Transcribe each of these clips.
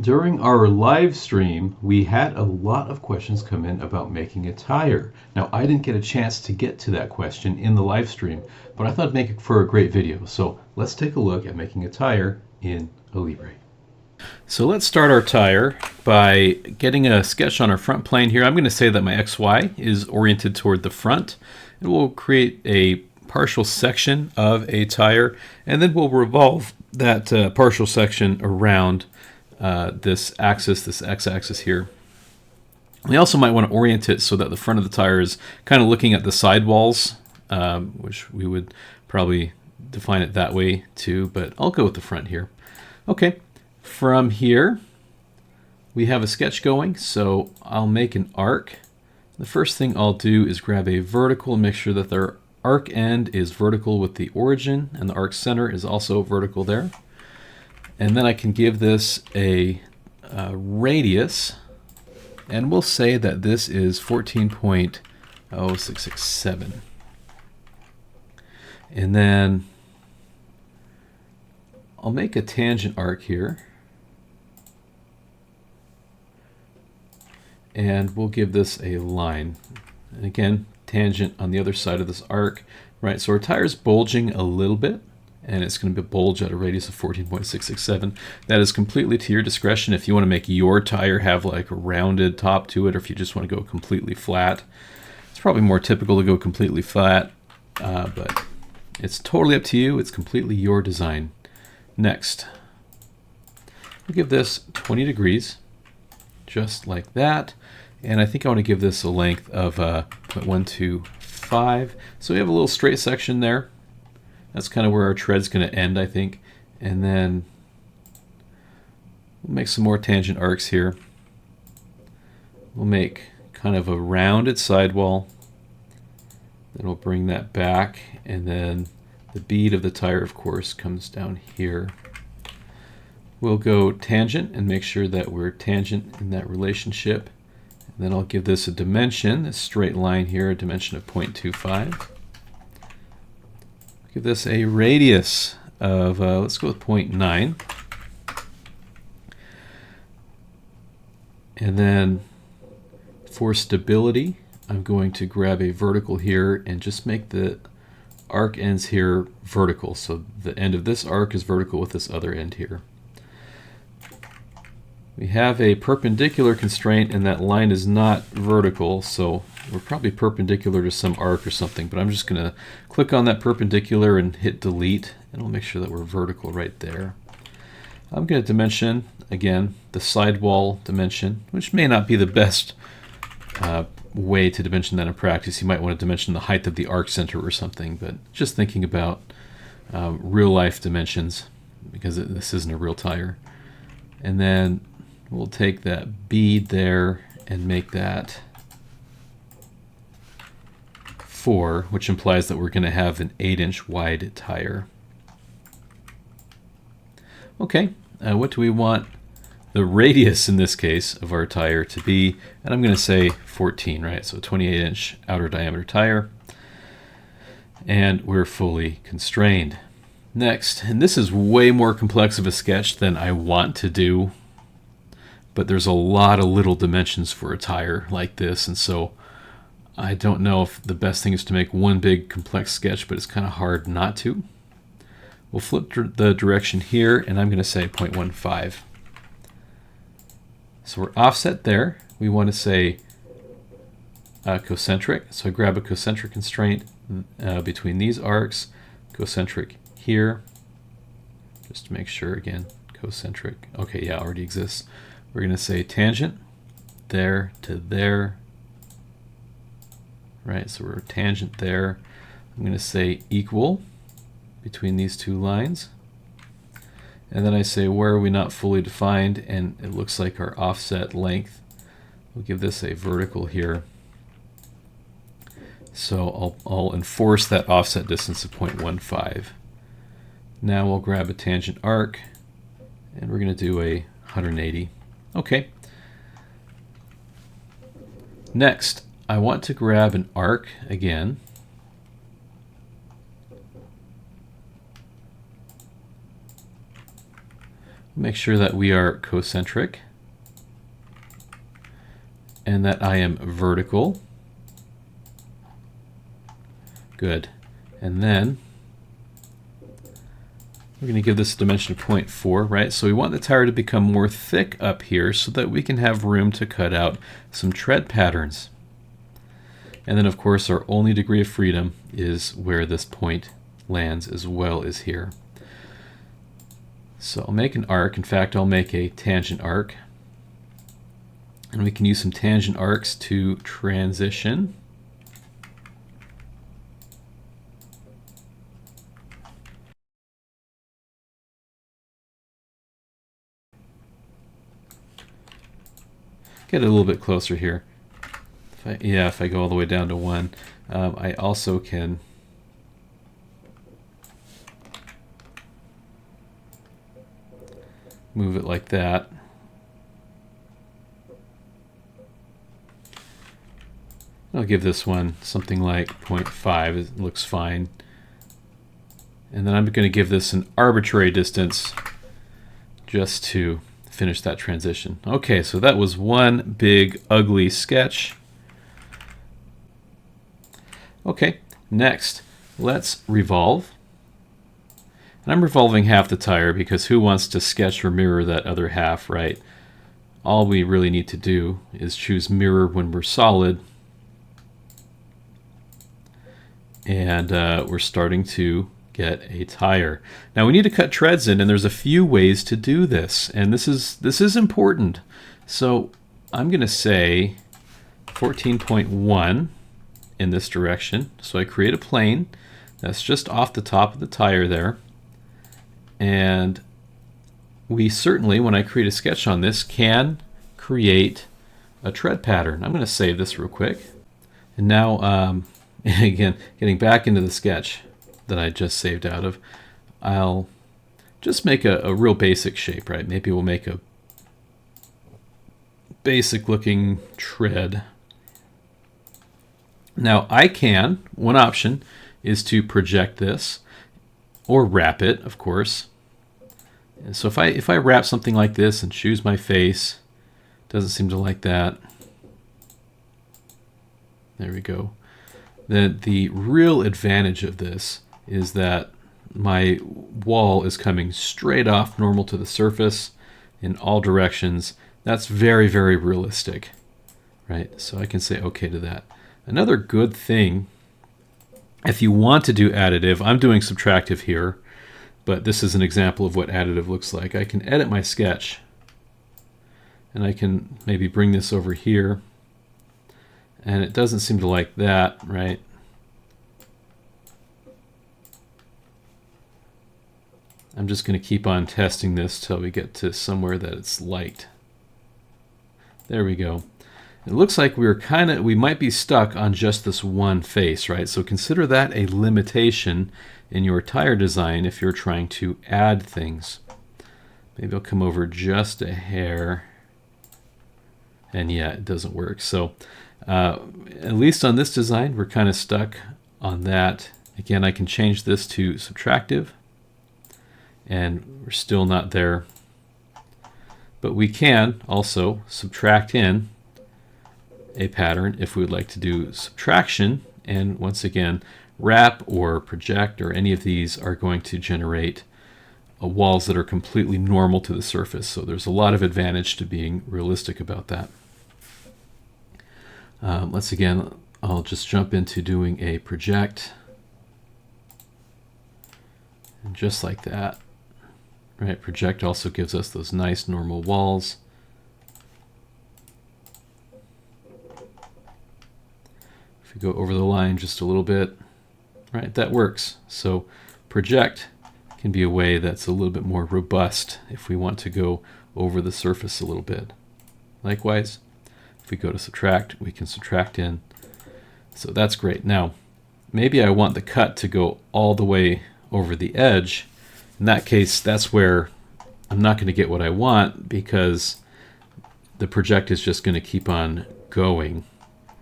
During our live stream, we had a lot of questions come in about making a tire. Now, I didn't get a chance to get to that question in the live stream, but I thought it'd make it for a great video. So let's take a look at making a tire in Alibre. So let's start our tire by getting a sketch on our front plane here. I'm going to say that my XY is oriented toward the front, and we'll create a partial section of a tire, and then we'll revolve that partial section around this axis, this x-axis here. We also might want to orient it so that the front of the tire is kind of looking at the sidewalls, which we would probably define it that way too, but I'll go with the front here. Okay, from here we have a sketch going, so I'll make an arc. The first thing I'll do is grab a vertical and make sure that their arc end is vertical with the origin, and the arc center is also vertical there. And then I can give this a radius, and we'll say that this is 14.0667. And then I'll make a tangent arc here, and we'll give this a line. And again, tangent on the other side of this arc, right? So our tire's bulging a little bit, and it's going to bulge at a radius of 14.667. That is completely to your discretion if you want to make your tire have like a rounded top to it, or if you just want to go completely flat. It's probably more typical to go completely flat, but it's totally up to you. It's completely your design. Next, we'll give this 20 degrees, just like that. And I think I want to give this a length of 0.125. So we have a little straight section there. That's kind of where our tread's going to end, I think. And then we'll make some more tangent arcs here. We'll make kind of a rounded sidewall. Then we'll bring that back, and then the bead of the tire, of course, comes down here. We'll go tangent and make sure that we're tangent in that relationship. And then I'll give this a dimension, this straight line here, a dimension of 0.25. Give this a radius of, let's go with 0.9. And then for stability, I'm going to grab a vertical here and just make the arc ends here vertical. So the end of this arc is vertical with this other end here. We have a perpendicular constraint, and that line is not vertical, so we're probably perpendicular to some arc or something, but I'm just going to click on that perpendicular and hit delete, and we'll make sure that we're vertical right there. I'm going to dimension, again, the sidewall dimension, which may not be the best way to dimension that in practice. You might want to dimension the height of the arc center or something, but just thinking about real-life dimensions, because this isn't a real tire. And then we'll take that bead there and make that 4, which implies that we're going to have an 8-inch wide tire. Okay, what do we want the radius in this case of our tire to be? And I'm going to say 14, right? So 28-inch outer diameter tire. And we're fully constrained. Next, and this is way more complex of a sketch than I want to do, but there's a lot of little dimensions for a tire like this, and so I don't know if the best thing is to make one big complex sketch, but it's kind of hard not to. We'll flip the direction here, and I'm going to say 0.15. So we're offset there. We want to say concentric, so I grab a concentric constraint between these arcs, concentric here, just to make sure, again, concentric. Okay, yeah, already exists. We're going to say tangent there to there, right? So we're tangent there. I'm going to say equal between these two lines. And then I say, where are we not fully defined? And it looks like our offset length. We'll give this a vertical here. So I'll enforce that offset distance of 0.15. Now we'll grab a tangent arc, and we're going to do a 180. Okay. Next, I want to grab an arc again. Make sure that we are concentric and that I am vertical. Good. And then we're going to give this a dimension of 0.4, right? So we want the tire to become more thick up here so that we can have room to cut out some tread patterns. And then of course our only degree of freedom is where this point lands as well as here. So I'll make an arc. In fact, I'll make a tangent arc. And we can use some tangent arcs to transition. Get it a little bit closer here. If I go all the way down to 1, I also can move it like that. I'll give this one something like 0.5. It looks fine. And then I'm going to give this an arbitrary distance just to finish that transition. Okay, so that was one big ugly sketch. Okay, next let's revolve. And I'm revolving half the tire because who wants to sketch or mirror that other half, right? All we really need to do is choose mirror when we're solid. And we're starting to get a tire. Now we need to cut treads in, and there's a few ways to do this, and this is important. So I'm going to say 14.1 in this direction. So I create a plane that's just off the top of the tire there, and we certainly, when I create a sketch on this, can create a tread pattern. I'm going to save this real quick, and now again, getting back into the sketch that I just saved out of, I'll just make a real basic shape, right? Maybe we'll make a basic looking tread. Now one option is to project this or wrap it, of course. And so if I wrap something like this and choose my face, doesn't seem to like that. There we go. The real advantage of this is that my wall is coming straight off normal to the surface in all directions. That's very, very realistic, right? So I can say okay to that. Another good thing, if you want to do additive, I'm doing subtractive here, but this is an example of what additive looks like. I can edit my sketch, and I can maybe bring this over here, and it doesn't seem to like that, right? I'm just going to keep on testing this till we get to somewhere that it's liked. There we go. It looks like we might be stuck on just this one face, right? So consider that a limitation in your tire design if you're trying to add things. Maybe I'll come over just a hair, and yeah, it doesn't work. So at least on this design, we're kind of stuck on that. Again, I can change this to subtractive, and we're still not there. But we can also subtract in a pattern if we would like to do subtraction. And once again, wrap or project or any of these are going to generate walls that are completely normal to the surface. So there's a lot of advantage to being realistic about that. I'll just jump into doing a project. And just like that. Right, project also gives us those nice normal walls. If we go over the line just a little bit, right, that works. So project can be a way that's a little bit more robust if we want to go over the surface a little bit. Likewise, if we go to subtract, we can subtract in. So that's great. Now, maybe I want the cut to go all the way over the edge. In that case, that's where I'm not going to get what I want because the project is just going to keep on going,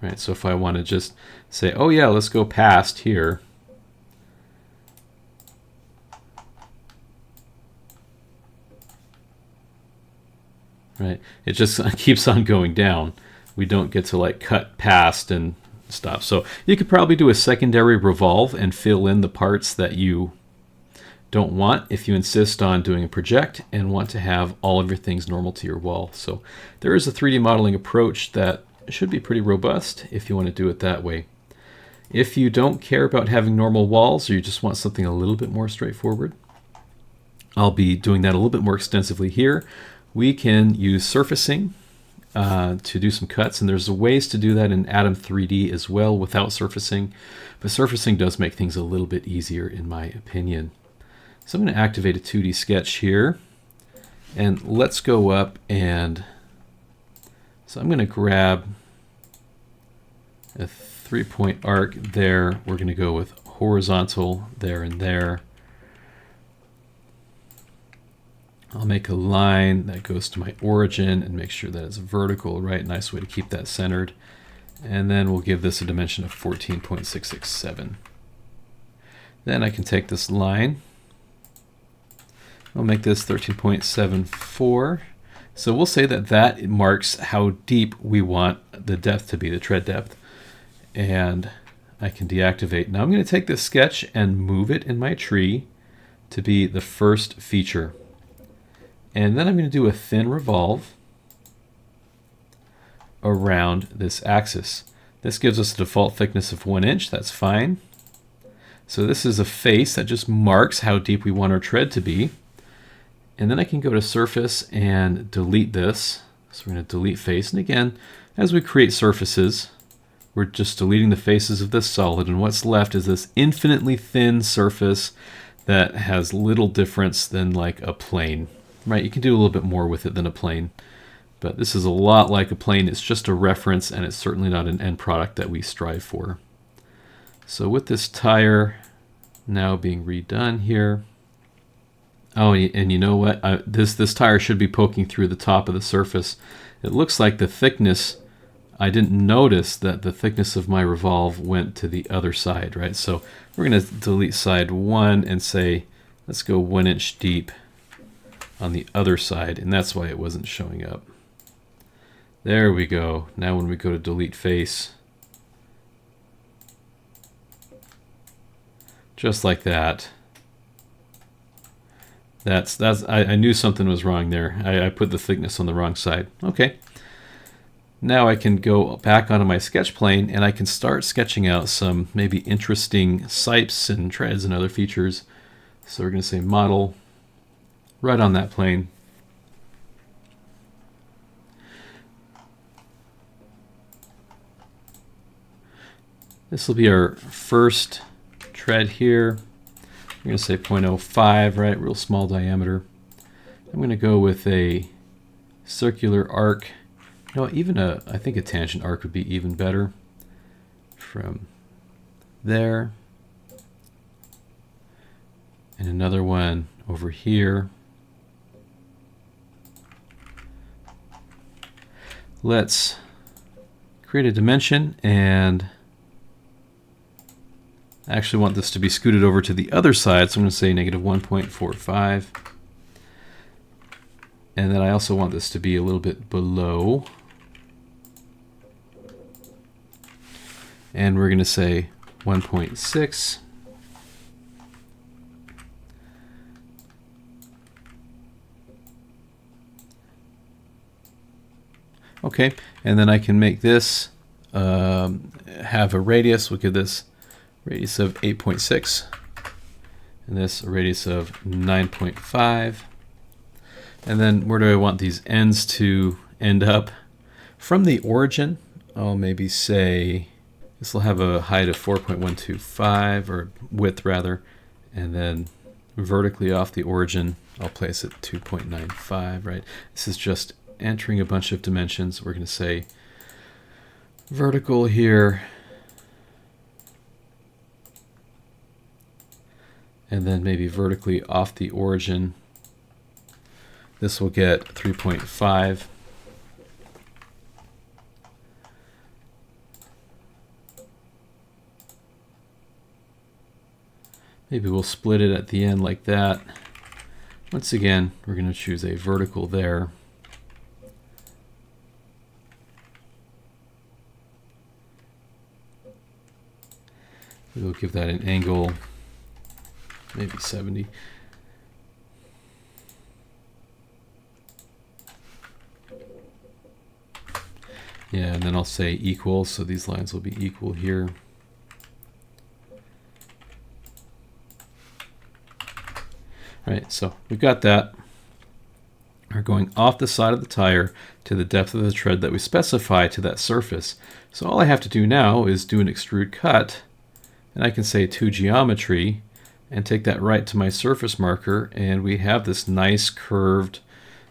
right? So if I want to just say, oh yeah, let's go past here, right? It just keeps on going down. We don't get to like cut past and stop. So you could probably do a secondary revolve and fill in the parts that you don't want if you insist on doing a project and want to have all of your things normal to your wall. So there is a 3D modeling approach that should be pretty robust if you want to do it that way. If you don't care about having normal walls or you just want something a little bit more straightforward, I'll be doing that a little bit more extensively here. We can use surfacing to do some cuts, and there's ways to do that in Atom 3D as well without surfacing, but surfacing does make things a little bit easier in my opinion. So I'm going to activate a 2D sketch here, and let's go up and so I'm going to grab a 3-point arc there. We're going to go with horizontal there and there. I'll make a line that goes to my origin and make sure that it's vertical, right? Nice way to keep that centered. And then we'll give this a dimension of 14.667. Then I can take this line. I'll make this 13.74. So we'll say that that marks how deep we want the depth to be, the tread depth. And I can deactivate. Now I'm going to take this sketch and move it in my tree to be the first feature. And then I'm going to do a thin revolve around this axis. This gives us a default thickness of 1 inch. That's fine. So this is a face that just marks how deep we want our tread to be. And then I can go to surface and delete this. So we're going to delete face. And again, as we create surfaces, we're just deleting the faces of this solid. And what's left is this infinitely thin surface that has little difference than like a plane. Right? You can do a little bit more with it than a plane. But this is a lot like a plane. It's just a reference, and it's certainly not an end product that we strive for. So with this tire now being redone here, oh, and you know what? This tire should be poking through the top of the surface. It looks like the thickness, I didn't notice that the thickness of my revolve went to the other side, right? So we're going to delete side 1 and say, let's go 1 inch deep on the other side, and that's why it wasn't showing up. There we go. Now when we go to delete face, just like that. I knew something was wrong there. I put the thickness on the wrong side. Okay. Now I can go back onto my sketch plane and I can start sketching out some maybe interesting sipes and treads and other features. So we're going to say model right on that plane. This will be our first tread here. We're going to say 0.05, right? Real small diameter. I'm going to go with a circular arc. You know, even I think a tangent arc would be even better. From there. And another one over here. Let's create a dimension, and I actually want this to be scooted over to the other side, so I'm going to say negative 1.45. And then I also want this to be a little bit below. And we're going to say 1.6. Okay, and then I can make this have a radius. We'll give this radius of 8.6, and this a radius of 9.5. And then where do I want these ends to end up? From the origin, I'll maybe say this will have a height of 4.125, or width rather, and then vertically off the origin, I'll place it 2.95, right? This is just entering a bunch of dimensions. We're going to say vertical here, and then maybe vertically off the origin. This will get 3.5. Maybe we'll split it at the end like that. Once again, we're going to choose a vertical there. We'll give that an angle, maybe 70. Yeah, and then I'll say equal, so these lines will be equal here. All right, so we've got that. We're going off the side of the tire to the depth of the tread that we specify to that surface. So all I have to do now is do an extrude cut, and I can say to geometry and take that right to my surface marker, and we have this nice curved,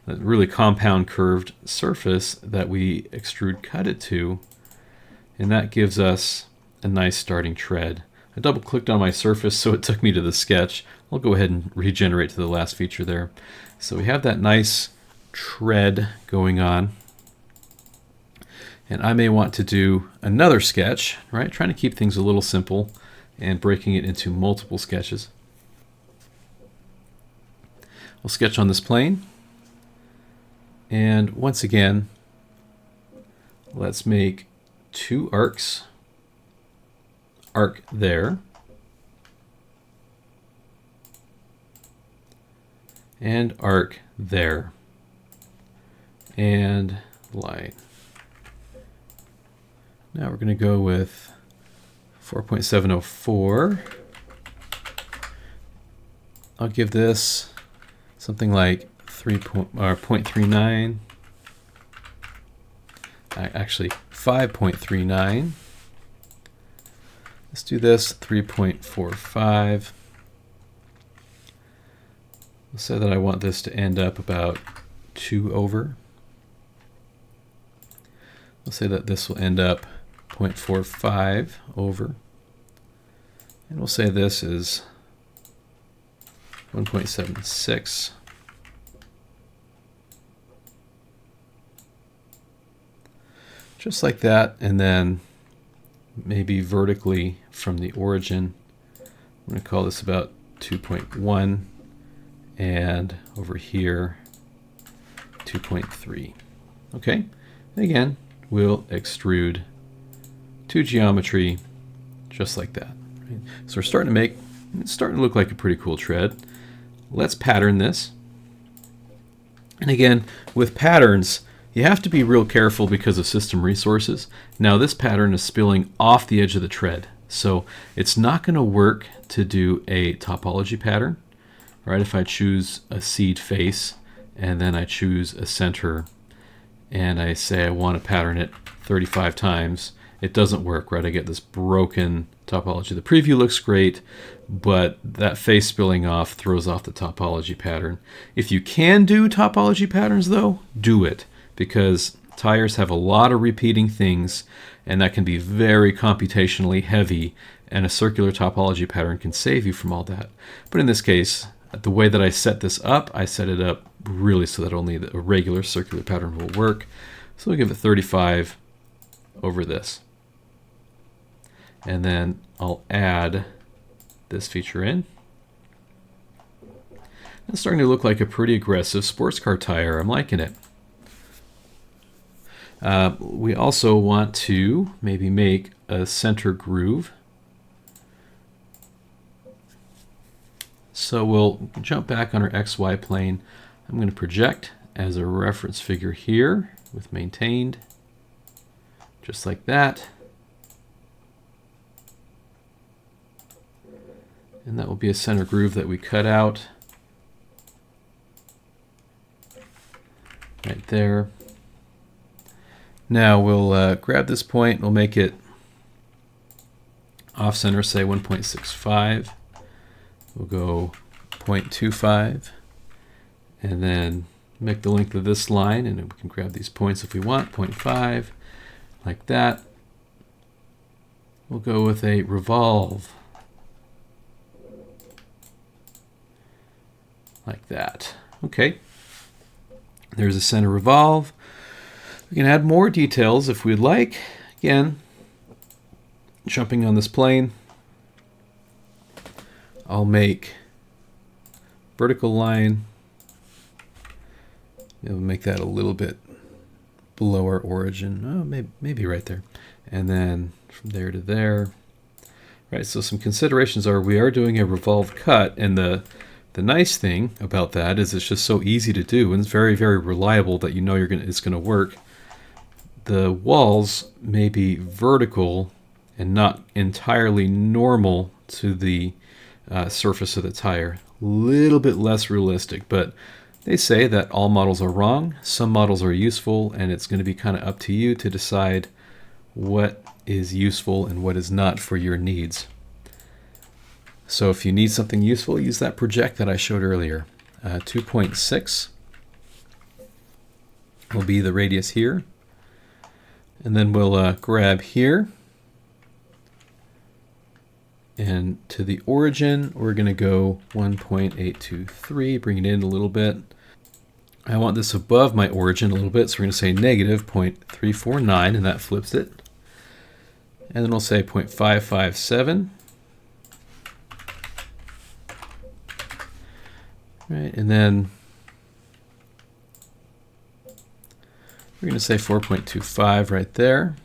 really compound curved surface that we extrude cut it to, and that gives us a nice starting tread. I double clicked on my surface so it took me to the sketch. I'll go ahead and regenerate to the last feature there. So we have that nice tread going on, and I may want to do another sketch, right? Trying to keep things a little simple and breaking it into multiple sketches. We'll sketch on this plane. And once again, let's make two arcs. Arc there. And arc there. And line. Now we're going to go with 4.704. I'll give this something like 0.39. Actually, 5.39. Let's do this, 3.45. We'll say that I want this to end up about 2 over. We'll say that this will end up 0.45 over. And we'll say this is 1.76. Just like that, and then maybe vertically from the origin, I'm going to call this about 2.1, and over here 2.3. Okay, and again we'll extrude to geometry just like that. Right? So we're starting to make, it's starting to look like a pretty cool tread. Let's pattern this. And again, with patterns, you have to be real careful because of system resources. Now this pattern is spilling off the edge of the tread, so it's not going to work to do a topology pattern. Right? If I choose a seed face and then I choose a center and I say I want to pattern it 35 times, it doesn't work, right? I get this broken topology. The preview looks great, but that face spilling off throws off the topology pattern. If you can do topology patterns though, do it, because tires have a lot of repeating things and that can be very computationally heavy, and a circular topology pattern can save you from all that. But in this case, the way that I set this up, I set it up really so that only a regular circular pattern will work. So we'll give it 35 over this. And then I'll add this feature in. It's starting to look like a pretty aggressive sports car tire. I'm liking it. We also want to maybe make a center groove. So we'll jump back on our XY plane. I'm going to project as a reference figure here with maintained, just like that. And that will be a center groove that we cut out right there. Now we'll grab this point, we'll make it off center, say 1.65. We'll go 0.25, and then make the length of this line, and we can grab these points if we want, 0.5, like that. We'll go with a revolve, like that. Okay, there's a center revolve. We can add more details if we'd like. Again, jumping on this plane, I'll make vertical line. We'll make that a little bit below our origin. Oh, maybe right there. And then from there to there. Right, so some considerations are we are doing a revolved cut, and the nice thing about that is it's just so easy to do, and it's very, very reliable that you know it's going to work. The walls may be vertical and not entirely normal to the surface of the tire. A little bit less realistic, but they say that all models are wrong. Some models are useful, and it's going to be kind of up to you to decide what is useful and what is not for your needs. So if you need something useful, use that project that I showed earlier. 2.6 will be the radius here. And then we'll grab here. And to the origin, we're going to go 1.823, bring it in a little bit. I want this above my origin a little bit, so we're going to say negative 0.349, and that flips it. And then we'll say 0.557. Right, and then we're going to say 4.25 right there.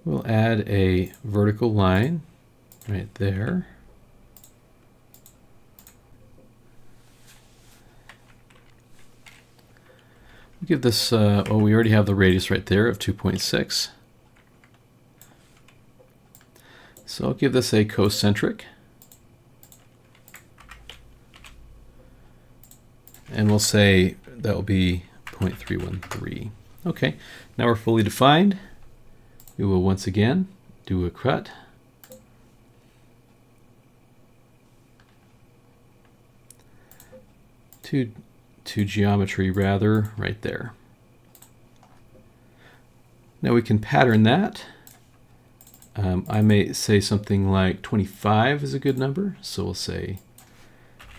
We'll add a vertical line right there. We'll give this, oh, we already have the radius right there of 2.6. So I'll give this a concentric. And we'll say that will be 0.313. Okay, now we're fully defined. We will once again do a cut. To geometry rather, right there. Now we can pattern that. I may say something like 25 is a good number, so we'll say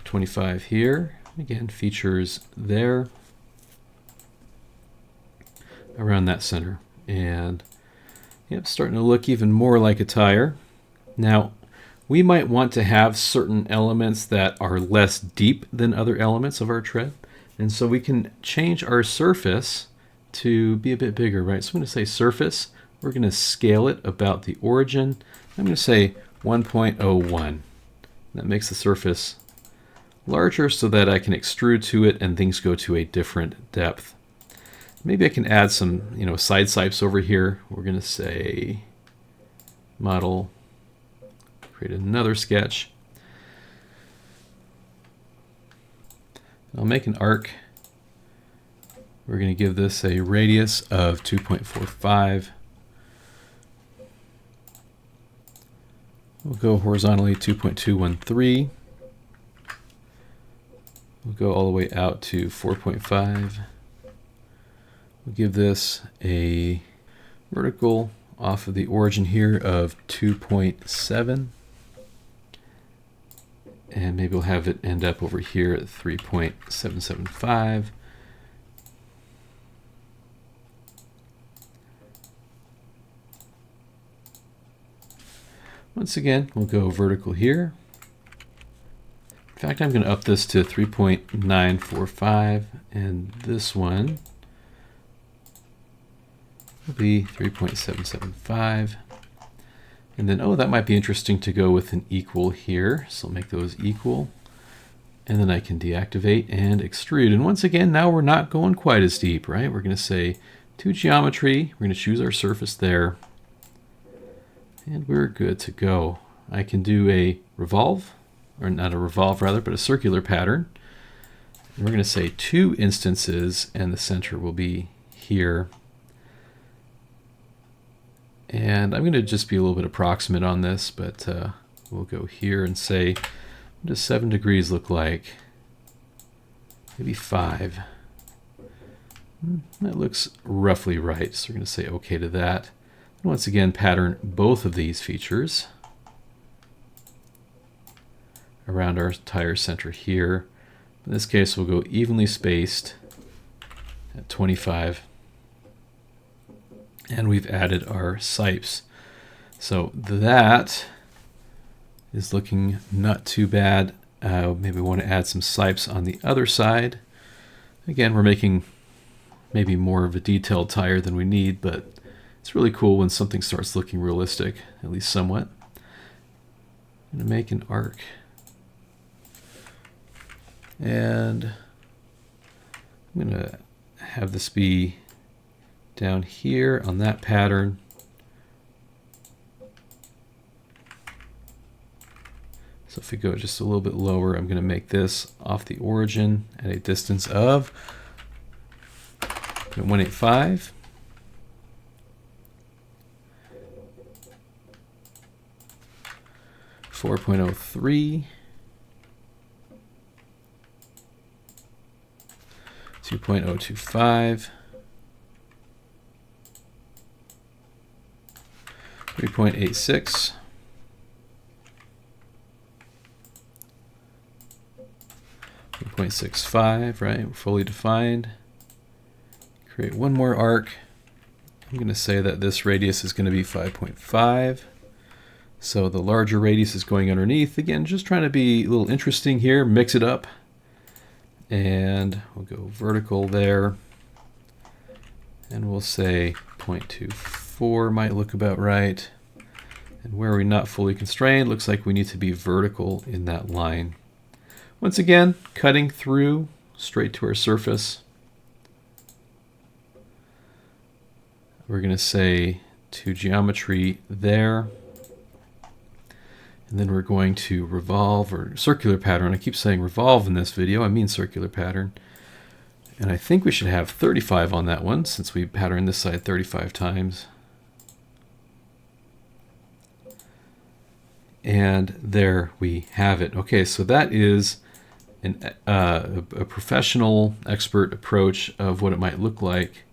25 here. Again, features there around that center. And yep, starting to look even more like a tire. Now, we might want to have certain elements that are less deep than other elements of our tread. And so we can change our surface to be a bit bigger, right? So I'm going to say surface. We're going to scale it about the origin. I'm going to say 1.01. That makes the surface larger so that I can extrude to it and things go to a different depth. Maybe I can add some, side sipes over here. We're going to say model, create another sketch. I'll make an arc. We're going to give this a radius of 2.45. We'll go horizontally 2.213. We'll go all the way out to 4.5. We'll give this a vertical off of the origin here of 2.7. And maybe we'll have it end up over here at 3.775. Once again, we'll go vertical here. In fact, I'm going to up this to 3.945, and this one will be 3.775. And then, oh, that might be interesting to go with an equal here. So I'll make those equal. And then I can deactivate and extrude. And once again, now we're not going quite as deep, right? We're going to say to geometry. We're going to choose our surface there. And we're good to go. I can do a revolve, or not a revolve rather, but a circular pattern. And we're going to say 2 instances, and the center will be here. And I'm going to just be a little bit approximate on this, but we'll go here and say, what does 7 degrees look like? Maybe 5. That looks roughly right, so we're going to say OK to that. And once again, pattern both of these features around our tire center here. In this case, we'll go evenly spaced at 25. And we've added our sipes. So that is looking not too bad. Maybe we want to add some sipes on the other side. Again, we're making maybe more of a detailed tire than we need, but it's really cool when something starts looking realistic, at least somewhat. I'm going to make an arc. And I'm going to have this be down here on that pattern. So if we go just a little bit lower, I'm going to make this off the origin at a distance of 185. .03, 2.025, 3.86, 3.65, right? We're fully defined. Create one more arc. I'm going to say that this radius is going to be 5.5. So the larger radius is going underneath. Again, just trying to be a little interesting here, mix it up. And we'll go vertical there. And we'll say 0.24 might look about right. And where we're not fully constrained, looks like we need to be vertical in that line. Once again, cutting through straight to our surface. We're going to say to geometry there. And then we're going to revolve, or circular pattern. I keep saying revolve in this video. I mean circular pattern. And I think we should have 35 on that one, since we patterned this side 35 times. And there we have it. Okay, so that is a professional, expert approach of what it might look like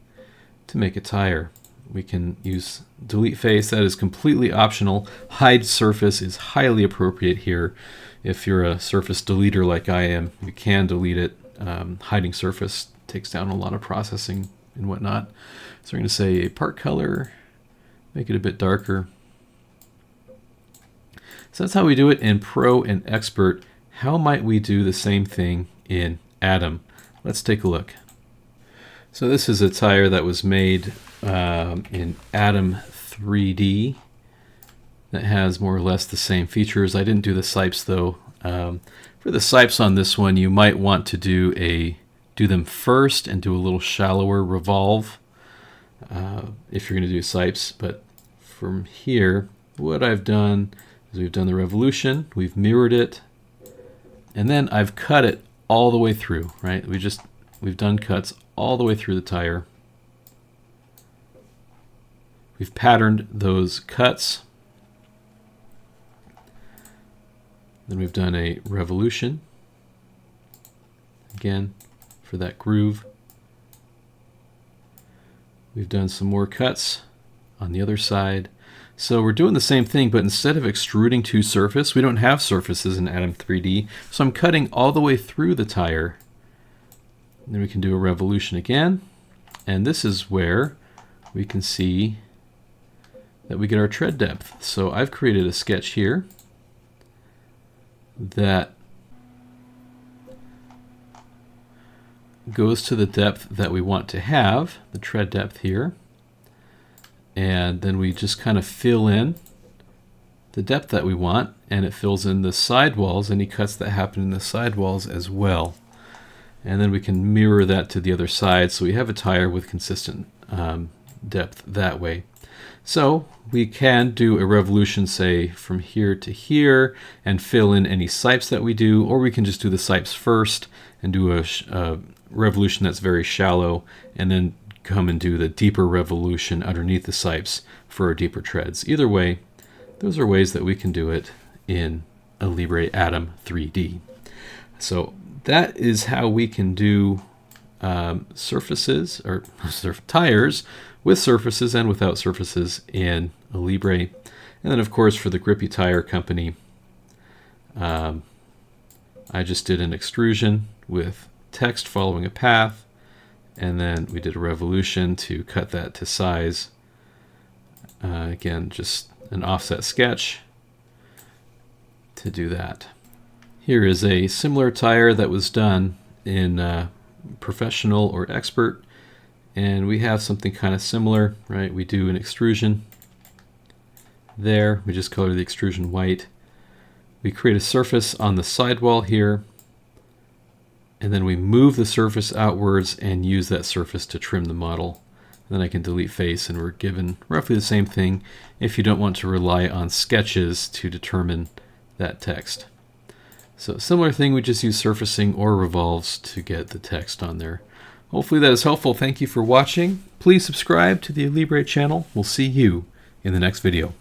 to make a tire. We can use delete face. That is completely optional. Hide surface is highly appropriate here. If you're a surface deleter like I am, you can delete it. Hiding surface takes down a lot of processing and whatnot. So we're going to say a part color, make it a bit darker. So that's how we do it in Pro and Expert. How might we do the same thing in Atom? Let's take a look. So this is a tire that was made in Atom 3D that has more or less the same features. I didn't do the sipes though. For the sipes on this one, you might want to do them first and do a little shallower revolve if you're going to do sipes. But from here, what I've done is we've done the revolution, we've mirrored it, and then I've cut it all the way through, right? We've done cuts all the way through the tire. We've patterned those cuts. Then we've done a revolution, again, for that groove. We've done some more cuts on the other side. So we're doing the same thing, but instead of extruding to surface, we don't have surfaces in Atom 3D. So I'm cutting all the way through the tire. Then we can do a revolution again. And this is where we can see that we get our tread depth. So I've created a sketch here that goes to the depth that we want to have, the tread depth here. And then we just kind of fill in the depth that we want, and it fills in the sidewalls, any cuts that happen in the sidewalls as well. And then we can mirror that to the other side, so we have a tire with consistent depth that way. So we can do a revolution, say, from here to here, and fill in any sipes that we do, or we can just do the sipes first and do a revolution that's very shallow, and then come and do the deeper revolution underneath the sipes for our deeper treads. Either way, those are ways that we can do it in Alibre Atom 3D. So that is how we can do surfaces, or tires with surfaces and without surfaces in Alibre. And then of course for the Grippy Tire Company, I just did an extrusion with text following a path, and then we did a revolution to cut that to size. Again, just an offset sketch to do that. Here is a similar tire that was done in Professional or Expert, and we have something kind of similar, right? We do an extrusion there. We just color the extrusion white. We create a surface on the sidewall here, and then we move the surface outwards and use that surface to trim the model. Then I can delete face, and we're given roughly the same thing if you don't want to rely on sketches to determine that text. So similar thing, we just use surfacing or revolves to get the text on there. Hopefully that is helpful. Thank you for watching. Please subscribe to the Alibre channel. We'll see you in the next video.